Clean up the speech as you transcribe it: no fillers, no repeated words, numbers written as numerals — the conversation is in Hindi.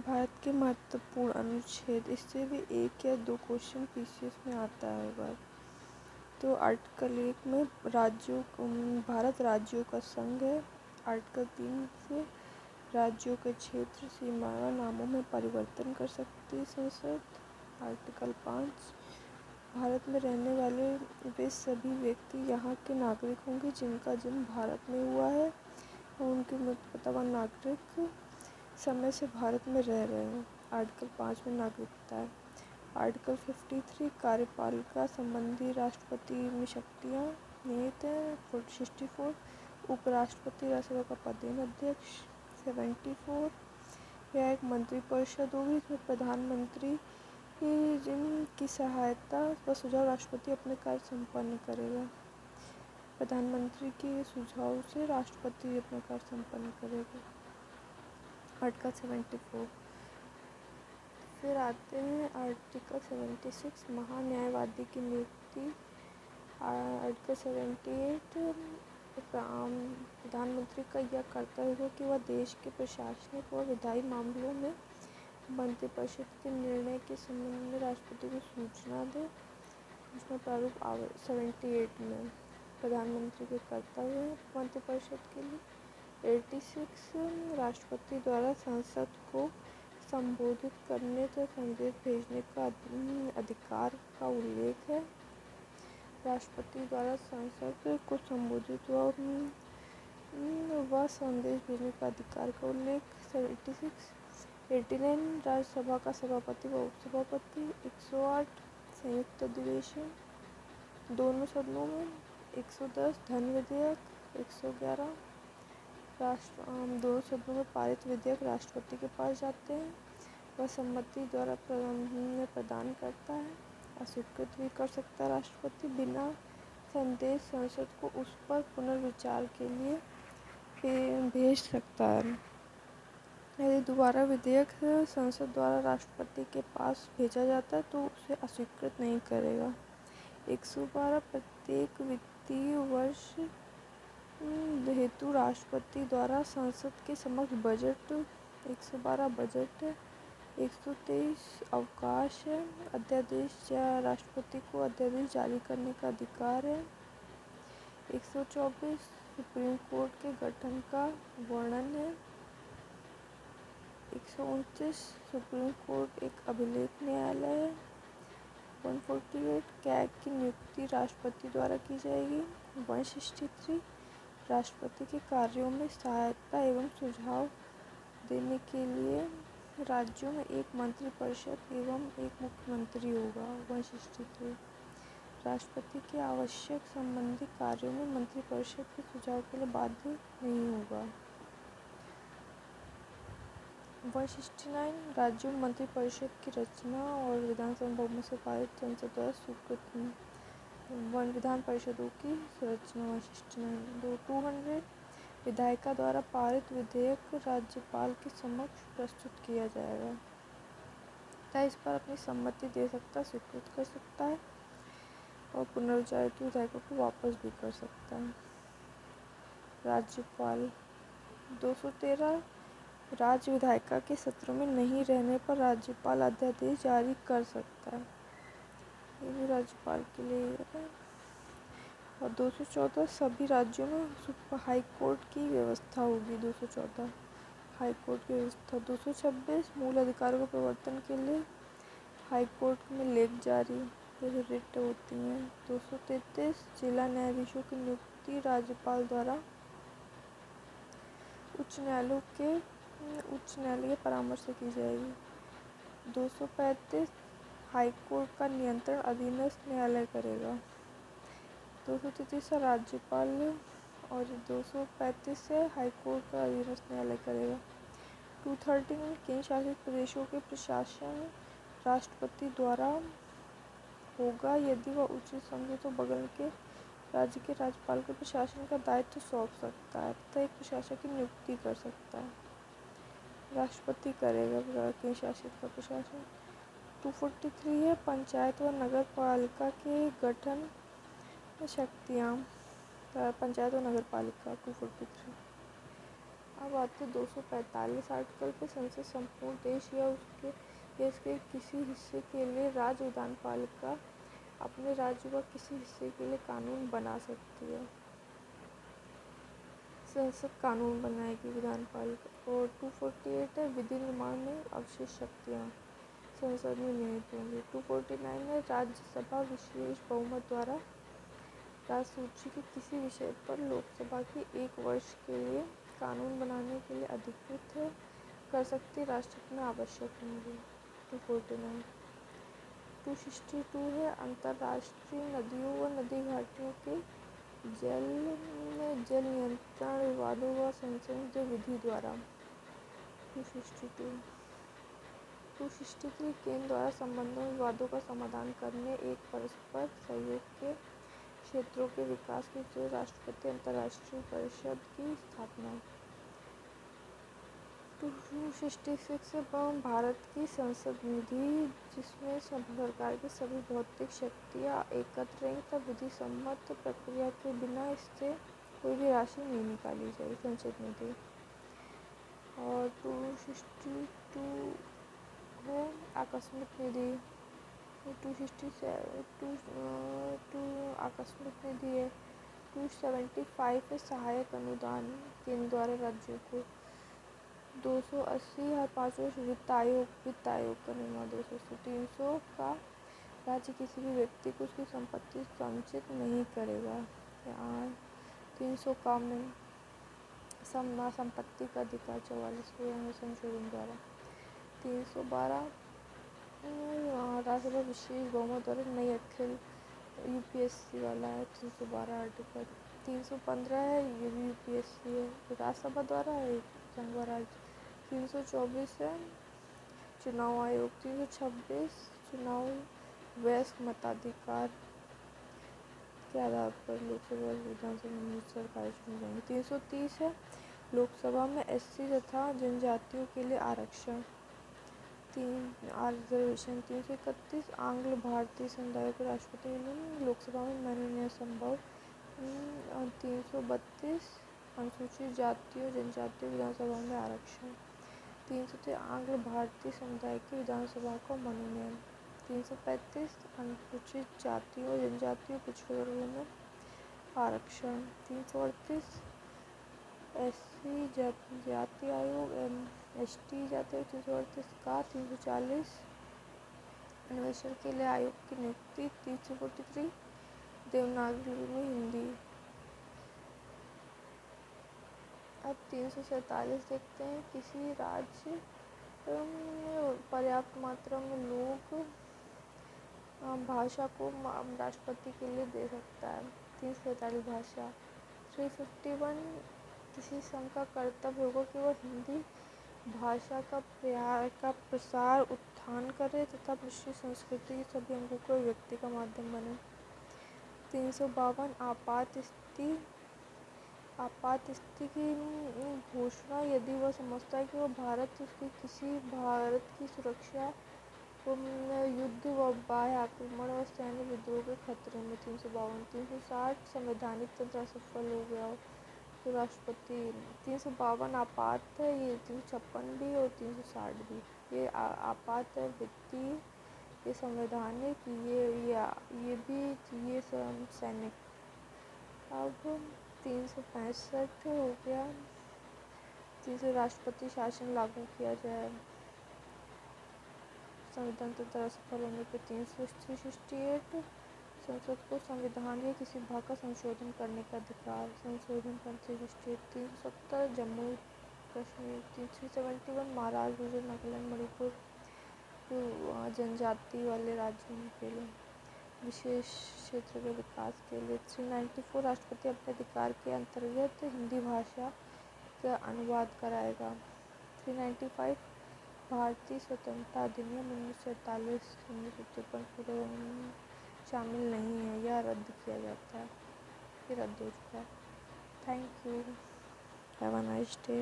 भारत के महत्वपूर्ण अनुच्छेद, इससे भी 1 या 2 क्वेश्चन पीसीएस में आता है बार। तो आर्टिकल 1 में भारत राज्यों का संघ है। आर्टिकल 3 से राज्यों के क्षेत्र, सीमा व नामों में परिवर्तन कर सकती है संसद। आर्टिकल 5 भारत में रहने वाले वे सभी व्यक्ति यहाँ के नागरिक होंगे जिनका जन्म भारत में हुआ है और उनके मुतलका नागरिक समय से भारत में रह रहे हैं। आर्टिकल 5 में नागरिकता है। आर्टिकल 53 कार्यपालिका संबंधी राष्ट्रपति में शक्तियाँ निहित हैं। 64 उपराष्ट्रपति राज्यसभा का पदेन अध्यक्ष। 74 यह एक मंत्रिपरिषद होगी इसमें प्रधानमंत्री जिनकी सहायता व सुझाव राष्ट्रपति अपने कार्य संपन्न करेगा। प्रधानमंत्री के सुझाव से राष्ट्रपति अपना कार्य संपन्न करेगा। आर्टिकल 74 फिर आते हैं आर्टिकल 76 महान्यायवादी की नियुक्ति। आर्टिकल 78 प्रधानमंत्री का यह कर्तव्य है कि वह देश के प्रशासनिक व विधायी मामलों में मंत्रिपरिषद के निर्णय के संबंध में राष्ट्रपति को सूचना दे। सूचना प्रारूप 78 में प्रधानमंत्री के कर्तव्य है मंत्रिपरिषद के लिए। 86 राष्ट्रपति द्वारा संसद को संबोधित करने तथा संदेश भेजने का अधिकार का उल्लेख है। राष्ट्रपति द्वारा संसद को संबोधित व संदेश भेजने का अधिकार का उल्लेख। 76 89 राज्यसभा का सभापति व उपसभापति। 108 संयुक्त अधिवेशन दोनों सदनों में। 110 धन विधेयक। 111 दोनों सदनों में पारित विधेयक राष्ट्रपति के पास जाते हैं, वह सम्मति द्वारा प्रदान करता है। अस्वीकृत भी कर सकता है राष्ट्रपति। बिना संदेश संसद को उस पर पुनर्विचार के लिए भेज सकता है। यदि दोबारा विधेयक संसद द्वारा राष्ट्रपति के पास भेजा जाता है तो उसे अस्वीकृत नहीं करेगा। 112 प्रत्येक वित्तीय वर्ष हेतु राष्ट्रपति द्वारा संसद के समक्ष बजट। 112 बजट है। 123 अवकाश है। अध्यादेश या राष्ट्रपति को अध्यादेश जारी करने का अधिकार है। 124 सुप्रीम कोर्ट के गठन का वर्णन है। 129 सुप्रीम कोर्ट एक अभिलेख न्यायालय है। 148 कैग की नियुक्ति राष्ट्रपति द्वारा की जाएगी। 163 राष्ट्रपति के कार्यों में सहायता एवं सुझाव देने के लिए राज्यों में एक मंत्रिपरिषद एवं एक मुख्यमंत्री होगा। 163 राष्ट्रपति के आवश्यक संबंधी कार्यों में मंत्रिपरिषद के सुझाव के लिए बाध्य नहीं होगा। 169 राज्यों में मंत्रिपरिषद की रचना और विधानसभा बहुमत से पारित संसद द्वारा स्वीकृत विधान परिषदों की संरचना। 169 200 विधायिका द्वारा पारित विधेयक राज्यपाल के समक्ष प्रस्तुत किया जाएगा तथा इस पर अपनी सम्मति दे सकता, स्वीकृत कर सकता है और पुनर्विचारित विधेयकों को वापस भी कर सकता है। राज्यपाल 213 राज्य विधायिका के सत्रों में नहीं रहने पर राज्यपाल अध्यादेश जारी कर सकता है। ये भी राज्यपाल के लिए है। और 214 सभी राज्यों में हाई कोर्ट की व्यवस्था होगी। 214 हाई कोर्ट की व्यवस्था। 226 मूल अधिकारों के प्रवर्तन के लिए हाई कोर्ट में लेख जारी रिट होती हैं। 233 जिला न्यायाधीशों की नियुक्ति राज्यपाल द्वारा उच्च न्यायालय के परामर्श से की जाएगी। 235 हाई कोर्ट का नियंत्रण अधीनस्थ न्यायालय करेगा। 233 से राज्यपाल और 235 से हाई कोर्ट का अधीनस्थ न्यायालय करेगा। 213 केंद्र शासित प्रदेशों के प्रशासन राष्ट्रपति द्वारा होगा। यदि वह उचित समझे तो बगल के राज्य के राज्यपाल के प्रशासन का दायित्व सौंप सकता है तथा एक प्रशासक की नियुक्ति कर सकता है। राष्ट्रपति करेगा केंद्र शासित का प्रशासन। 243 है पंचायत व नगर पालिका के गठन शक्तियाँ। पंचायत व नगर पालिका 243 अब आते 245 आर्टिकल पे। संसद संपूर्ण देश या इसके किसी हिस्से के लिए राज्य विधानपालिका अपने राज्य का किसी हिस्से के लिए कानून बना सकती है। संसद कानून बनाएगी विधानपालिका। और 248 है विधि निर्माण में अवशेष शक्तियाँ संसद में निहित होंगी। 249 है राज्यसभा विशेष बहुमत द्वारा राजसूची के किसी विषय पर लोकसभा की 1 वर्ष के लिए कानून बनाने के लिए अधिकृत कर सकती राष्ट्रपति में आवश्यक होंगी। 249 262 है अंतर्राष्ट्रीय नदियों व नदी घाटियों के जल नियंत्रण विवादों व संसदीय विधि द्वारा। 262 263 केंद्र द्वारा संबंधों विवादों का समाधान करने एक परस्पर सहयोग के क्षेत्रों के विकास के लिए राष्ट्रपति अंतर्राष्ट्रीय परिषद की स्थापना। 266 भारत की संसद निधि जिसमें सरकार की सभी भौतिक शक्तियाँ एकत्र रहेंगी तब विधि सम्मत प्रक्रिया के बिना इससे कोई भी राशि नहीं निकाली जाएगी संसद निधि। और 262 है आकस्मिक निधि। 267 आकस्मिक निधि है। 275 है सहायक अनुदान केंद्र द्वारा राज्यों को। 280 हर 5 वर्ष वित्त आयोग का निर्माण। 280 300 का राज्य किसी भी व्यक्ति को उसकी संपत्ति संचित नहीं करेगा। 300 का में संपत्ति का अधिकार 44वें संशोधन द्वारा। 312 राज्यसभा विशेष बहुमत द्वारा नई अखिल यूपीएससी वाला है। 312 आर्टिकल। 315 है ये भी यूपीएससी है राज्यसभा द्वारा है संघ राज्य। 324 है चुनाव आयोग। 326 चुनाव वयस्क मताधिकार के आधार पर लोकसभा विधानसभा में सरकार चुनी जाएंगी। 330 है लोकसभा में एससी तथा जनजातियों के लिए आरक्षण रिजर्वेशन। 331 आंग्ल भारतीय समुदाय को राष्ट्रपति लोकसभा में मनोनयन संभव। 332 अनुसूचित जातियों जनजातियों विधानसभा में आरक्षण। 303 आंग्ल भारतीय समुदाय की विधानसभा को मनोनयन। 335 अनुसूचित जातियों जनजातियों पिछड़े वर्गों में आरक्षण। 338 एससी जाति आयोग एसटी जाति आयोग। 338 का 340 अन्वेषण के लिए आयोग की नियुक्ति। 343 देवनागरी में हिंदी। अब 347 देखते हैं किसी राज्य पर्याप्त मात्रा में लोग भाषा को राष्ट्रपति के लिए दे सकता है। 347 भाषा। 351 किसी संघ का कर्तव्य होगा कि वह हिंदी भाषा का प्रसार उत्थान करे तथा विश्व संस्कृति के सभी अंगों को व्यक्ति का माध्यम बने। 352 आपात स्थिति की घोषणा यदि वह समझता है कि वह भारत की सुरक्षा युद्ध व बाह्य आक्रमण और सैन्य विद्रोह के खतरे में। 352 360 संवैधानिक तंत्र असफल हो गया हो तो राष्ट्रपति। 352 आपात है ये। 356 भी और 360 भी। ये आपात है वित्तीय, ये संवैधानिक, ये भी ये सैनिक। अब 365 हो गया। 300 राष्ट्रपति शासन लागू किया जाए संविधान तंत्र असफल होने पर। 368 संसद को संविधान या किसी भाग का संशोधन करने का अधिकार। संशोधन पर 368 370 जम्मू कश्मीर। 371 महाराष्ट्र गुजरात नागालैंड मणिपुर जनजाति वाले राज्यों के लिए विशेष क्षेत्र के विकास के लिए। 394 राष्ट्रपति अपने अधिकार के अंतर्गत हिंदी भाषा का अनुवाद कराएगा। 395 भारतीय स्वतंत्रता अधिनियम 1947 1953 शामिल नहीं है या रद्द किया जाता है। ये रद्द हो चुका है। Thank you. Have a nice day.